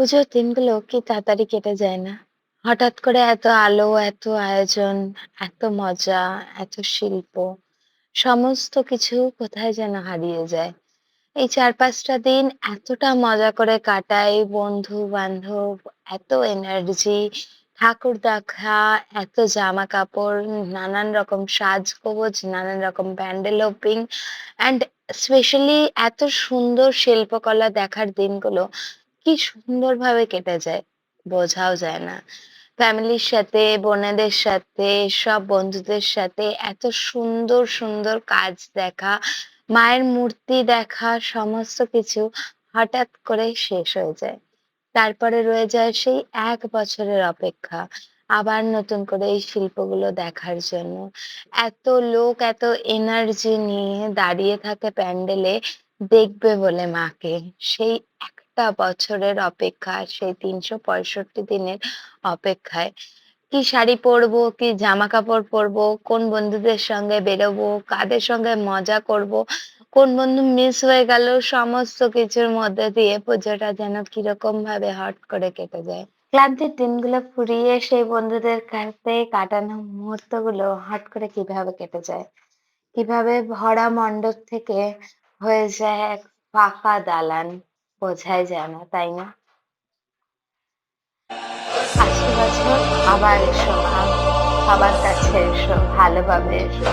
পুজোর দিনগুলো কি তাড়াতাড়ি কেটে যায় না? হঠাৎ করে এত আলো, এত আয়োজন, এত মজা, এত শিল্প, সমস্ত কিছু কোথায় যেন হারিয়ে যায়। এই ৪-৫ টা দিন এতটা মজা করে কাটাই, বন্ধু-বান্ধব, এত এনার্জি, ঠাকুর দেখা, এত জামাকাপড়, নানান রকম সাজগোজ, নানান রকম প্যান্ডেল হোপিং অ্যান্ড স্পেশালি এত সুন্দর শিল্পকলা দেখার দিনগুলো কি সুন্দরভাবে কেটে যায়, বোঝাও যায় না। ফ্যামিলির সাথে, বোনেদের সাথে, সব বন্ধুদের সাথে এত সুন্দর, সুন্দর কাজ দেখা, মায়ের মূর্তি দেখা, সমস্ত কিছু হঠাৎ করে শেষ হয়ে যায়। তারপরে রয়ে যায় সেই ১ বছরের অপেক্ষা। আবার নতুন করে এই শিল্পগুলো দেখার জন্য। এত লোক এত এনার্জি নিয়ে দাঁড়িয়ে থাকে প্যান্ডেলে দেখবে বলে মাকে। সেই একটা বছরের অপেক্ষা, সেই ৩৬৫ দিনের অপেক্ষায়। কি শাড়ি পরবো, কি জামাকাপড় পরবো, কোন বন্ধুদের সঙ্গে বেরোবো, কাদের সঙ্গে মজা করবো, কোন বন্ধু মিস হয়ে গেল, সমস্ত কিছুর মধ্যে দিয়ে পুজোটা যেন কিরকম ভাবে হট করে কেটে যায়। ক্লান্তির দিনগুলো ফুরিয়ে সেই বন্ধুদের সাথে কাটানো মুহূর্তগুলো হট করে কিভাবে কেটে যায়। কিভাবে ভরা মণ্ডপ থেকে হয়ে যায় এক ফাঁকা দালান, বোঝাই যায় না, তাই না? আসছে বছর আবার এসো মা, সবার কাছে এসো, ভালোভাবে এসো।